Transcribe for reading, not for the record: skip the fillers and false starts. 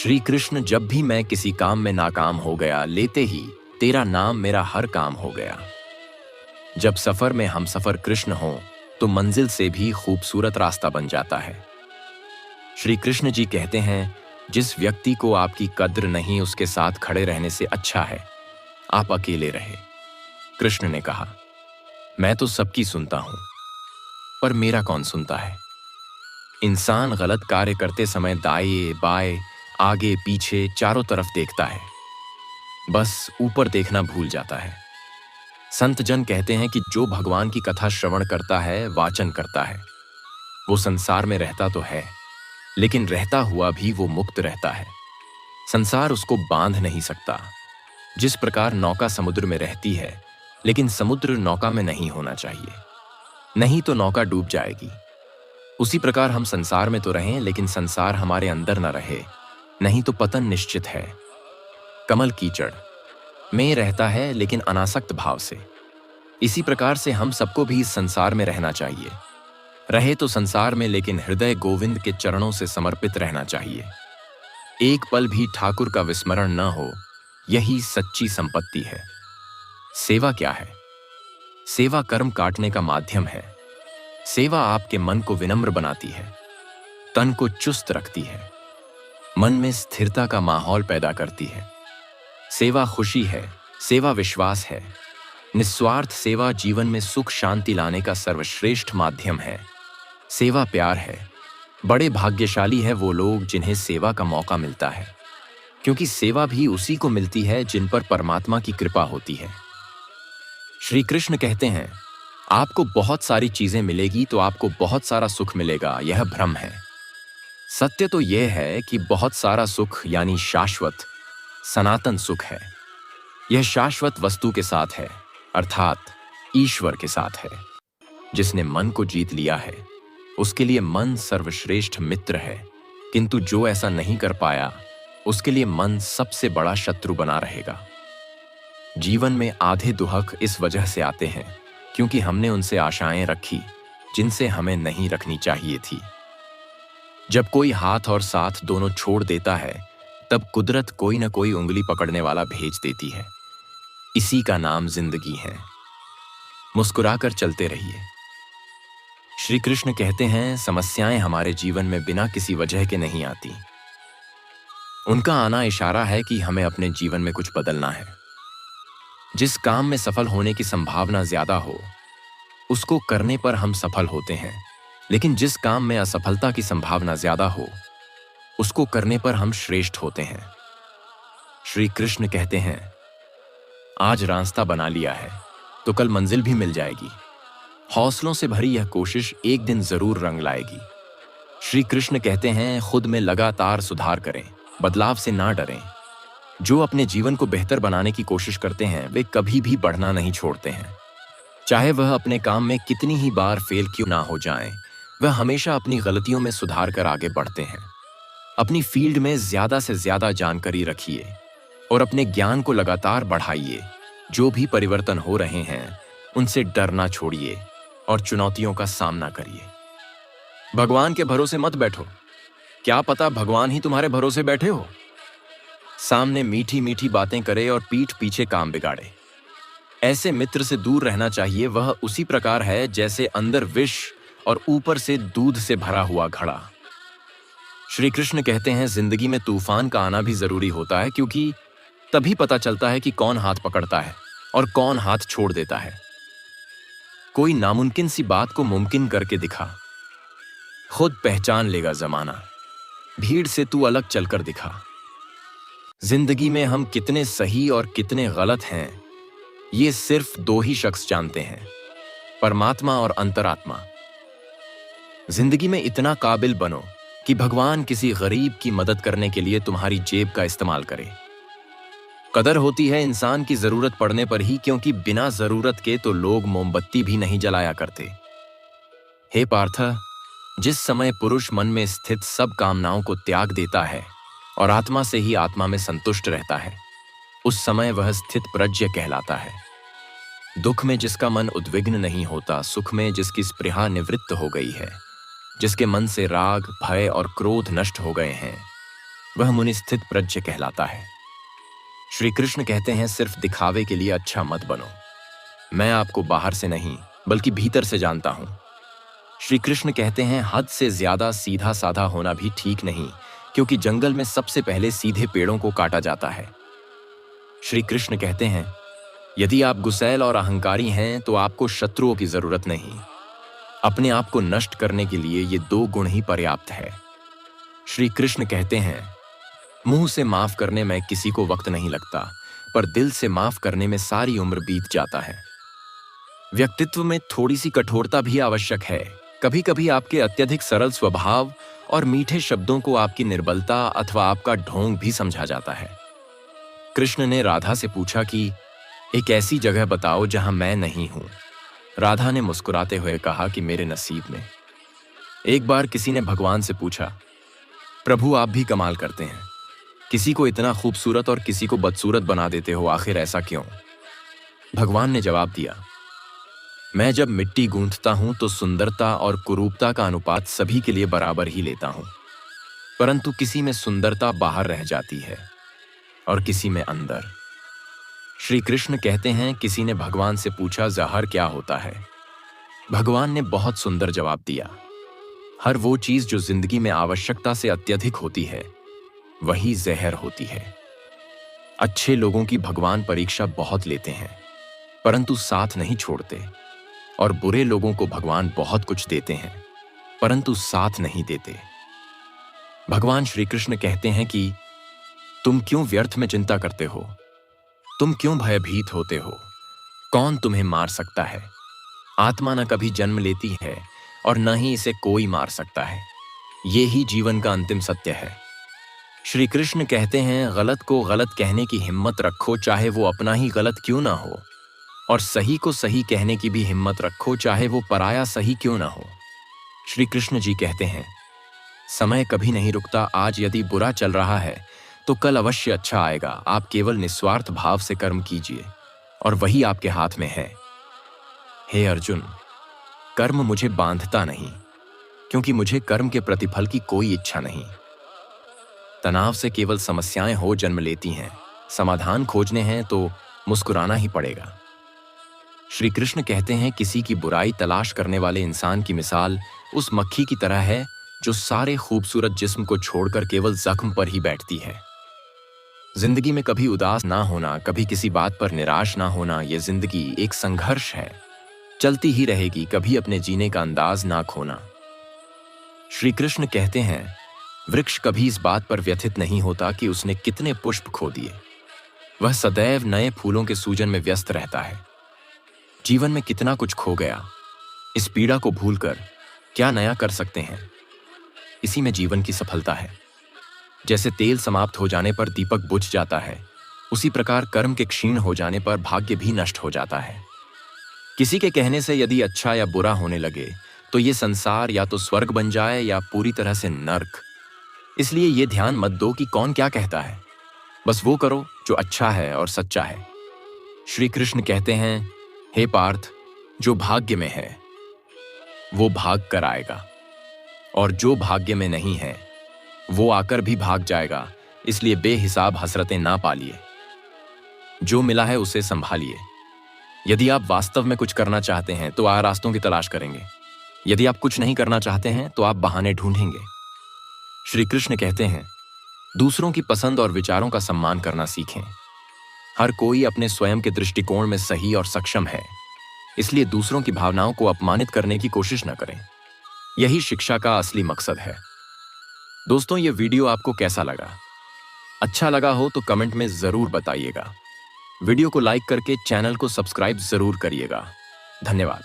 श्री कृष्ण, जब भी मैं किसी काम में नाकाम हो गया, लेते ही तेरा नाम मेरा हर काम हो गया। जब सफर में हम सफर कृष्ण हो तो मंजिल से भी खूबसूरत रास्ता बन जाता है। श्री कृष्ण जी कहते हैं, जिस व्यक्ति को आपकी कद्र नहीं, उसके साथ खड़े रहने से अच्छा है आप अकेले रहे। कृष्ण ने कहा, मैं तो सबकी सुनता हूं, पर मेरा कौन सुनता है। इंसान गलत कार्य करते समय दाएं बाएं, आगे पीछे, चारों तरफ देखता है, बस ऊपर देखना भूल जाता है। संत जन कहते हैं कि जो भगवान की कथा श्रवण करता है, वाचन करता है, वो संसार में रहता तो है, लेकिन रहता हुआ भी वो मुक्त रहता है। संसार उसको बांध नहीं सकता। जिस प्रकार नौका समुद्र में रहती है, लेकिन समुद्र नौका में नहीं होना चाहिए, नहीं तो नौका डूब जाएगी। उसी प्रकार हम संसार में तो रहें, लेकिन संसार हमारे अंदर न रहे, नहीं तो पतन निश्चित है। कमल कीचड़ में रहता है, लेकिन अनासक्त भाव से। इसी प्रकार से हम सबको भी इस संसार में रहना चाहिए। रहे तो संसार में, लेकिन हृदय गोविंद के चरणों से समर्पित रहना चाहिए। एक पल भी ठाकुर का विस्मरण न हो, यही सच्ची संपत्ति है। सेवा क्या है? सेवा कर्म काटने का माध्यम है। सेवा आपके मन को विनम्र बनाती है, तन को चुस्त रखती है, मन में स्थिरता का माहौल पैदा करती है। सेवा खुशी है, सेवा विश्वास है। निस्वार्थ सेवा जीवन में सुख शांति लाने का सर्वश्रेष्ठ माध्यम है। सेवा प्यार है। बड़े भाग्यशाली है वो लोग जिन्हें सेवा का मौका मिलता है, क्योंकि सेवा भी उसी को मिलती है जिन पर परमात्मा की कृपा होती है। श्री कृष्ण कहते हैं, आपको बहुत सारी चीजें मिलेगी तो आपको बहुत सारा सुख मिलेगा, यह भ्रम है। सत्य तो यह है कि बहुत सारा सुख यानी शाश्वत सनातन सुख है। यह शाश्वत वस्तु के साथ है, अर्थात ईश्वर के साथ है। जिसने मन को जीत लिया है, उसके लिए मन सर्वश्रेष्ठ मित्र है, किंतु जो ऐसा नहीं कर पाया, उसके लिए मन सबसे बड़ा शत्रु बना रहेगा। जीवन में आधे दुहक इस वजह से आते हैं क्योंकि हमने उनसे आशाएं रखी जिनसे हमें नहीं रखनी चाहिए थी। जब कोई हाथ और साथ दोनों छोड़ देता है, तब कुदरत कोई न कोई उंगली पकड़ने वाला भेज देती है। इसी का नाम जिंदगी है। मुस्कुराकर चलते रहिए। श्री कृष्ण कहते हैं, समस्याएं हमारे जीवन में बिना किसी वजह के नहीं आती। उनका आना इशारा है कि हमें अपने जीवन में कुछ बदलना है। जिस काम में सफल होने की संभावना ज्यादा हो, उसको करने पर हम सफल होते हैं, लेकिन जिस काम में असफलता की संभावना ज्यादा हो, उसको करने पर हम श्रेष्ठ होते हैं। श्री कृष्ण कहते हैं, आज रास्ता बना लिया है तो कल मंजिल भी मिल जाएगी। हौसलों से भरी यह कोशिश एक दिन जरूर रंग लाएगी। श्री कृष्ण कहते हैं, खुद में लगातार सुधार करें, बदलाव से ना डरें। जो अपने जीवन को बेहतर बनाने की कोशिश करते हैं, वे कभी भी बढ़ना नहीं छोड़ते हैं। चाहे वह अपने काम में कितनी ही बार फेल क्यों ना हो जाएं, वह हमेशा अपनी गलतियों में सुधार कर आगे बढ़ते हैं। अपनी फील्ड में ज्यादा से ज्यादा जानकारी रखिए और अपने ज्ञान को लगातार बढ़ाइए। जो भी परिवर्तन हो रहे हैं, उनसे डरना छोड़िए और चुनौतियों का सामना करिए। भगवान के भरोसे मत बैठो, क्या पता भगवान ही तुम्हारे भरोसे बैठे हो। सामने मीठी मीठी बातें करे और पीठ पीछे काम बिगाड़े। ऐसे मित्र से दूर रहना चाहिए। वह उसी प्रकार है जैसे अंदर विष और ऊपर से दूध से भरा हुआ घड़ा। श्री कृष्ण कहते हैं, जिंदगी में तूफान का आना भी जरूरी होता है, क्योंकि तभी पता चलता है कि कौन हाथ पकड़ता है और कौन हाथ छोड़ देता है। कोई नामुमकिन सी बात को मुमकिन करके दिखा, खुद पहचान लेगा जमाना। भीड़ से तू अलग चलकर दिखा। जिंदगी में हम कितने सही और कितने गलत हैं, ये सिर्फ दो ही शख्स जानते हैं, परमात्मा और अंतरात्मा। जिंदगी में इतना काबिल बनो कि भगवान किसी गरीब की मदद करने के लिए तुम्हारी जेब का इस्तेमाल करे। कदर होती है इंसान की जरूरत पड़ने पर ही, क्योंकि बिना जरूरत के तो लोग मोमबत्ती भी नहीं जलाया करते। हे पार्थ, जिस समय पुरुष मन में स्थित सब कामनाओं को त्याग देता है और आत्मा से ही आत्मा में संतुष्ट रहता है, उस समय वह स्थित प्रज्ञ कहलाता है। दुख में जिसका मन उद्विग्न नहीं होता, सुख में जिसकी स्पृहा निवृत्त हो गई है, जिसके मन से राग, भय और क्रोध नष्ट हो गए हैं, वह मुनिस्थित प्रज्ञ कहलाता है। श्री कृष्ण कहते हैं, सिर्फ दिखावे के लिए अच्छा मत बनो। मैं आपको बाहर से नहीं बल्कि भीतर से जानता हूं। श्री कृष्ण कहते हैं, हद से ज्यादा सीधा साधा होना भी ठीक नहीं, क्योंकि जंगल में सबसे पहले सीधे पेड़ों को काटा जाता है। श्री कृष्ण कहते हैं, यदि आप गुस्सैल और अहंकारी हैं तो आपको शत्रुओं की जरूरत नहीं। अपने आप को नष्ट करने के लिए ये 2 गुण ही पर्याप्त है। श्री कृष्ण कहते हैं, मुंह से माफ करने में किसी को वक्त नहीं लगता, पर दिल से माफ करने में सारी उम्र बीत जाता है। व्यक्तित्व में थोड़ी सी कठोरता भी आवश्यक है। कभी कभी आपके अत्यधिक सरल स्वभाव और मीठे शब्दों को आपकी निर्बलता अथवा आपका ढोंग भी समझा जाता है। कृष्ण ने राधा से पूछा कि एक ऐसी जगह बताओ जहां मैं नहीं हूं। राधा ने मुस्कुराते हुए कहा कि मेरे नसीब में। एक बार किसी ने भगवान से पूछा, प्रभु आप भी कमाल करते हैं, किसी को इतना खूबसूरत और किसी को बदसूरत बना देते हो, आखिर ऐसा क्यों? भगवान ने जवाब दिया, मैं जब मिट्टी गूंथता हूं तो सुंदरता और कुरूपता का अनुपात सभी के लिए बराबर ही लेता हूं, परंतु किसी में सुंदरता बाहर रह जाती है और किसी में अंदर। श्री कृष्ण कहते हैं, किसी ने भगवान से पूछा, जहर क्या होता है? भगवान ने बहुत सुंदर जवाब दिया, हर वो चीज जो जिंदगी में आवश्यकता से अत्यधिक होती है वही जहर होती है। अच्छे लोगों की भगवान परीक्षा बहुत लेते हैं परंतु साथ नहीं छोड़ते, और बुरे लोगों को भगवान बहुत कुछ देते हैं परंतु साथ नहीं देते। भगवान श्री कृष्ण कहते हैं कि तुम क्यों व्यर्थ में चिंता करते हो? तुम क्यों भयभीत होते हो? कौन तुम्हें मार सकता है? आत्मा न कभी जन्म लेती है और न ही इसे कोई मार सकता है। ये ही जीवन का अंतिम सत्य है। श्री कृष्ण कहते हैं, गलत को गलत कहने की हिम्मत रखो, चाहे वो अपना ही गलत क्यों ना हो, और सही को सही कहने की भी हिम्मत रखो, चाहे वो पराया सही क्यों ना हो। श्री कृष्ण जी कहते हैं, समय कभी नहीं रुकता। आज यदि बुरा चल रहा है तो कल अवश्य अच्छा आएगा। आप केवल निस्वार्थ भाव से कर्म कीजिए और वही आपके हाथ में है। हे अर्जुन, कर्म मुझे बांधता नहीं, क्योंकि मुझे कर्म के प्रतिफल की कोई इच्छा नहीं। तनाव से केवल समस्याएं हो जन्म लेती हैं। समाधान खोजने हैं तो मुस्कुराना ही पड़ेगा। श्री कृष्ण कहते हैं, किसी की बुराई तलाश करने वाले इंसान की मिसाल उस मक्खी की तरह है जो सारे खूबसूरत जिस्म को छोड़कर केवल जख्म पर ही बैठती है। जिंदगी में कभी उदास ना होना, कभी किसी बात पर निराश ना होना, यह जिंदगी एक संघर्ष है, चलती ही रहेगी। कभी अपने जीने का अंदाज ना खोना। श्री कृष्ण कहते हैं, वृक्ष कभी इस बात पर व्यथित नहीं होता कि उसने कितने पुष्प खो दिए। वह सदैव नए फूलों के सूजन में व्यस्त रहता है। जीवन में कितना कुछ खो गया, इस पीड़ा को भूलकर क्या नया कर सकते हैं? इसी में जीवन की सफलता है। जैसे तेल समाप्त हो जाने पर दीपक बुझ जाता है, उसी प्रकार कर्म के क्षीण हो जाने पर भाग्य भी नष्ट हो जाता है। किसी के कहने से यदि अच्छा या बुरा होने लगे तो ये संसार या तो स्वर्ग बन जाए या पूरी तरह से नर्क। इसलिए ये ध्यान मत दो कि कौन क्या कहता है, बस वो करो जो अच्छा है और सच्चा है। श्री कृष्ण कहते हैं, हे पार्थ, जो भाग्य में है वो भाग कर आएगा, और जो भाग्य में नहीं है वो आकर भी भाग जाएगा। इसलिए बेहिसाब हसरतें ना पालिए। जो मिला है उसे संभालिए। यदि आप वास्तव में कुछ करना चाहते हैं तो आप रास्तों की तलाश करेंगे। यदि आप कुछ नहीं करना चाहते हैं तो आप बहाने ढूंढेंगे। श्री कृष्ण कहते हैं, दूसरों की पसंद और विचारों का सम्मान करना सीखें। हर कोई अपने स्वयं के दृष्टिकोण में सही और सक्षम है, इसलिए दूसरों की भावनाओं को अपमानित करने की कोशिश न करें। यही शिक्षा का असली मकसद है। दोस्तों, ये वीडियो आपको कैसा लगा? अच्छा लगा हो तो कमेंट में जरूर बताइएगा। वीडियो को लाइक करके चैनल को सब्सक्राइब जरूर करिएगा। धन्यवाद।